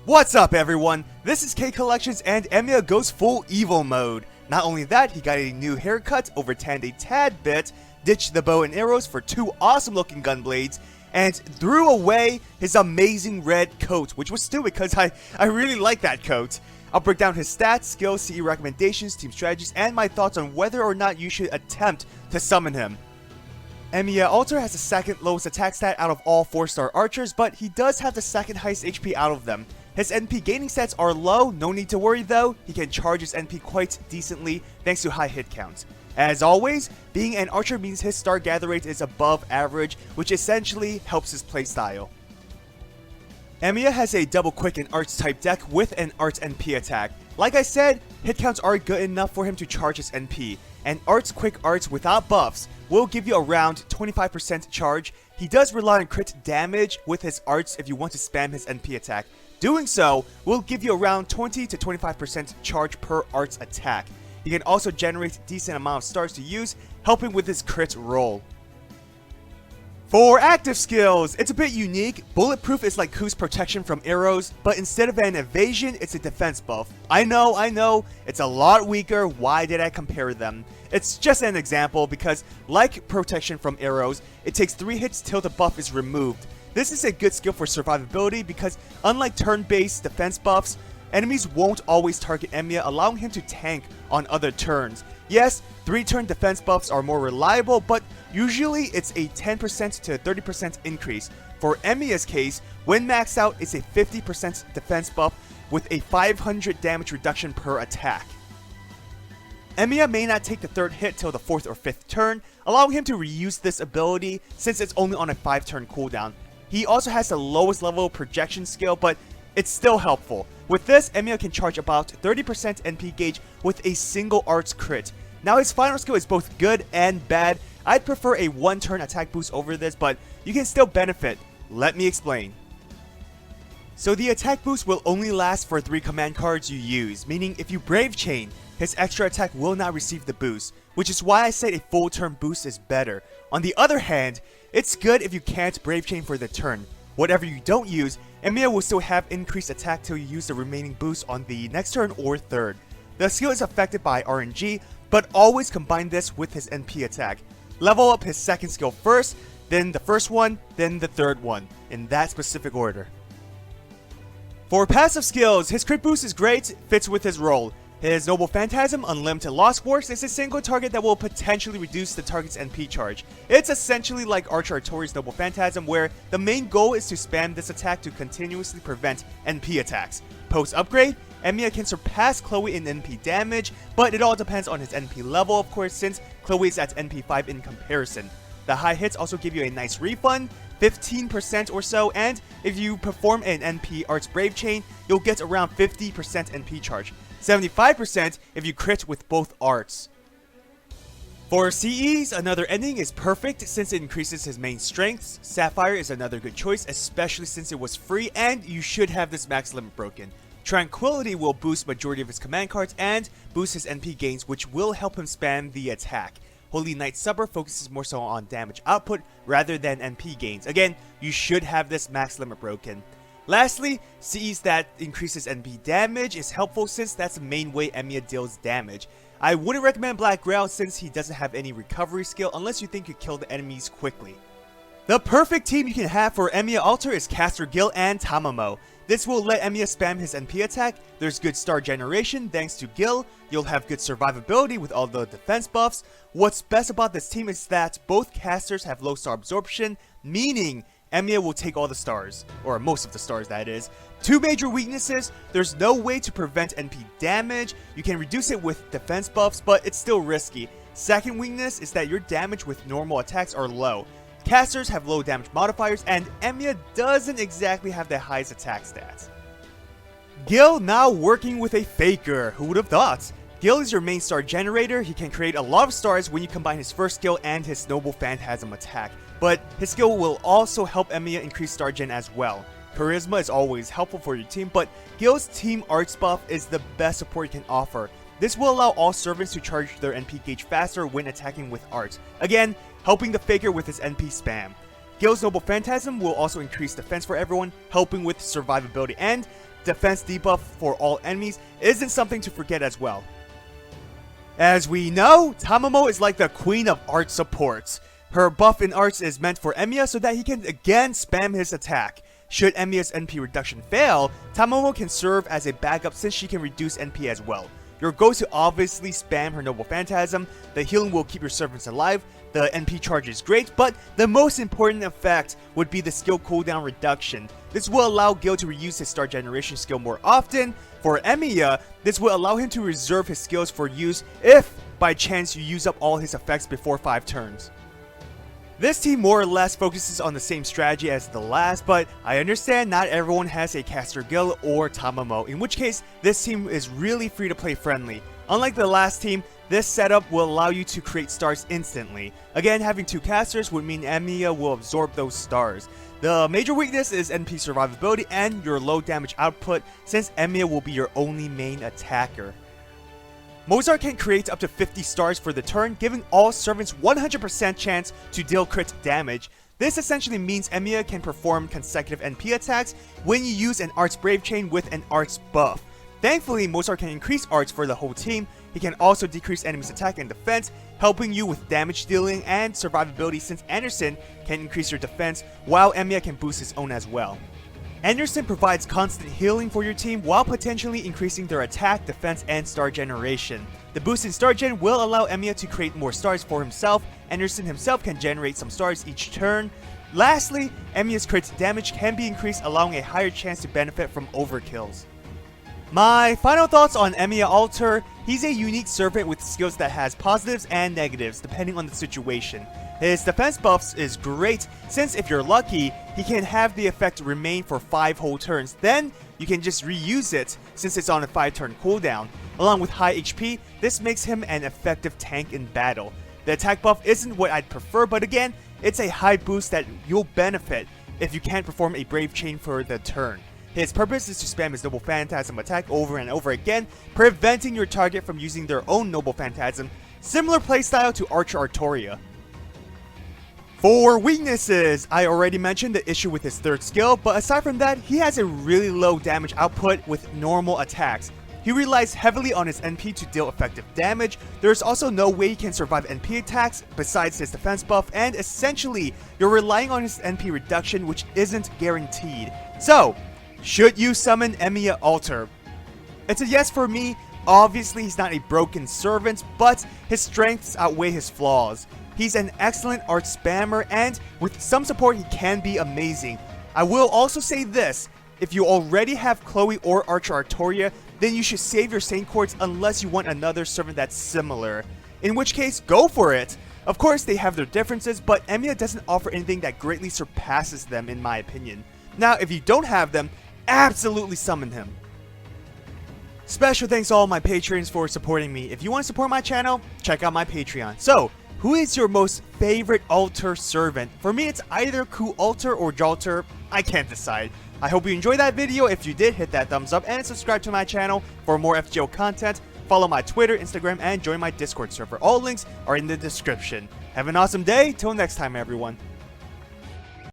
What's up everyone, this is K Collections and Emiya goes full evil mode. Not only that, he got a new haircut, overtanned a tad bit, ditched the bow and arrows for 2 awesome looking gun blades, and threw away his amazing red coat, which was stupid because I really like that coat. I'll break down his stats, skills, CE recommendations, team strategies, and my thoughts on whether or not you should attempt to summon him. MHX Alter has the second lowest attack stat out of all 4-star archers, but he does have the second highest HP out of them. His NP gaining stats are low, no need to worry though, he can charge his NP quite decently thanks to high hit counts. As always, being an archer means his star gather rate is above average, which essentially helps his playstyle. Emiya has a double quick and arts type deck with an arts NP attack. Like I said, hit counts are good enough for him to charge his NP, and arts quick arts without buffs will give you around 25% charge. He does rely on crit damage with his arts if you want to spam his NP attack. Doing so will give you around 20 to 25% charge per arts attack. He can also generate decent amount of stars to use, helping with his crit roll. For active skills, it's a bit unique. Bulletproof is like Ku's protection from arrows, but instead of an evasion, it's a defense buff. I know, it's a lot weaker. Why did I compare them? It's just an example because, like protection from arrows, it takes 3 hits till the buff is removed. This is a good skill for survivability because, unlike turn-based defense buffs, enemies won't always target Emiya, allowing him to tank on other turns. Yes, 3-turn defense buffs are more reliable, but usually it's a 10% to 30% increase. For Emiya's case, when maxed out, it's a 50% defense buff with a 500 damage reduction per attack. Emiya may not take the 3rd hit till the 4th or 5th turn, allowing him to reuse this ability since it's only on a 5-turn cooldown. He also has the lowest level projection skill, but it's still helpful. With this, Emiya can charge about 30% NP gauge with a single arts crit. Now his final skill is both good and bad. I'd prefer a 1-turn attack boost over this, but you can still benefit. Let me explain. So the attack boost will only last for 3 command cards you use, meaning if you Brave Chain, his extra attack will not receive the boost, which is why I said a full turn boost is better. On the other hand, it's good if you can't Brave Chain for the turn. Whatever you don't use, Emiya will still have increased attack till you use the remaining boost on the next turn or 3rd. The skill is affected by RNG, but always combine this with his NP attack. Level up his 2nd skill first, then the 1st one, then the 3rd one, in that specific order. For passive skills, his crit boost is great, fits with his role. His Noble Phantasm Unlimited Lost Works is a single target that will potentially reduce the target's NP charge. It's essentially like Archer Artori's Noble Phantasm, where the main goal is to spam this attack to continuously prevent NP attacks. Post upgrade, Emiya can surpass Chloe in NP damage, but it all depends on his NP level of course, since Chloe is at NP 5 in comparison. The high hits also give you a nice refund, 15% or so, and if you perform an NP Arts Brave Chain, you'll get around 50% NP charge. 75% if you crit with both arts. For CEs, another ending is perfect since it increases his main strengths. Sapphire is another good choice, especially since it was free and you should have this max limit broken. Tranquility will boost majority of his command cards and boost his NP gains, which will help him spam the attack. Holy Knight Supper focuses more so on damage output rather than NP gains. Again, you should have this max limit broken. Lastly, CEs that increases NP damage is helpful since that's the main way Emiya deals damage. I wouldn't recommend Black Grail since he doesn't have any recovery skill unless you think you kill the enemies quickly. The perfect team you can have for Emiya Alter is Caster Gil and Tamamo. This will let Emiya spam his NP attack. There's good star generation thanks to Gil. You'll have good survivability with all the defense buffs. What's best about this team is that both casters have low star absorption, meaning Emiya will take all the stars, or most of the stars that is. 2 major weaknesses: there's no way to prevent NP damage. You can reduce it with defense buffs, but it's still risky. Second weakness is that your damage with normal attacks are low. Casters have low damage modifiers, and Emiya doesn't exactly have the highest attack stats. Gil now working with a Faker, who would have thought? Gil is your main star generator. He can create a lot of stars when you combine his first skill and his Noble Phantasm attack, but his skill will also help Emiya increase star gen as well. Charisma is always helpful for your team, but Gil's team arts buff is the best support you can offer. This will allow all servants to charge their NP gauge faster when attacking with arts, again, helping the Faker with his NP spam. Gil's Noble Phantasm will also increase defense for everyone, helping with survivability, and defense debuff for all enemies isn't something to forget as well. As we know, Tamamo is like the queen of art supports. Her buff in arts is meant for Emiya so that he can again spam his attack. Should Emiya's NP reduction fail, Tamamo can serve as a backup since she can reduce NP as well. Your goal is to obviously spam her Noble Phantasm. The healing will keep your servants alive. The NP charge is great, but the most important effect would be the skill cooldown reduction. This will allow Gil to reuse his star generation skill more often. For Emiya, this will allow him to reserve his skills for use if, by chance, you use up all his effects before 5 turns. This team more or less focuses on the same strategy as the last, but I understand not everyone has a caster Gil or Tamamo, in which case this team is really free to play friendly. Unlike the last team, this setup will allow you to create stars instantly. Again, having 2 casters would mean Emiya will absorb those stars. The major weakness is NP survivability and your low damage output, since Emiya will be your only main attacker. Mozart can create up to 50 stars for the turn, giving all servants 100% chance to deal crit damage. This essentially means Emiya can perform consecutive NP attacks when you use an Arts Brave Chain with an Arts buff. Thankfully, Mozart can increase Arts for the whole team. He can also decrease enemies' attack and defense, helping you with damage dealing and survivability, since Anderson can increase your defense while Emiya can boost his own as well. Anderson provides constant healing for your team while potentially increasing their attack, defense, and star generation. The boost in star gen will allow Emiya to create more stars for himself. Anderson himself can generate some stars each turn. Lastly, Emiya's crit damage can be increased, allowing a higher chance to benefit from overkills. My final thoughts on Emiya Alter: he's a unique servant with skills that has positives and negatives depending on the situation. His defense buffs is great, since if you're lucky, he can have the effect remain for 5 whole turns. Then you can just reuse it since it's on a 5-turn cooldown. Along with high HP, this makes him an effective tank in battle. The attack buff isn't what I'd prefer, but again, it's a high boost that you'll benefit if you can't perform a Brave Chain for the turn. His purpose is to spam his Noble Phantasm attack over and over again, preventing your target from using their own Noble Phantasm, similar playstyle to Archer Artoria. For weaknesses, I already mentioned the issue with his 3rd skill, but aside from that, he has a really low damage output with normal attacks. He relies heavily on his NP to deal effective damage. There's also no way he can survive NP attacks besides his defense buff, and essentially, you're relying on his NP reduction, which isn't guaranteed. So, should you summon Emiya Alter? It's a yes for me. Obviously, he's not a broken servant, but his strengths outweigh his flaws. He's an excellent art spammer, and with some support, he can be amazing. I will also say this: if you already have Chloe or Archer Artoria, then you should save your Saint Quartz unless you want another servant that's similar. In which case, go for it! Of course, they have their differences, but Emiya doesn't offer anything that greatly surpasses them in my opinion. Now, if you don't have them, absolutely summon him. Special thanks to all my patrons for supporting me. If you want to support my channel, check out my Patreon. So, who is your most favorite Alter servant? For me, it's either Ku Alter or Jalter. I can't decide. I hope you enjoyed that video. If you did, hit that thumbs up and subscribe to my channel for more FGO content. Follow my Twitter, Instagram, and join my Discord server. All links are in the description. Have an awesome day. Till next time, everyone.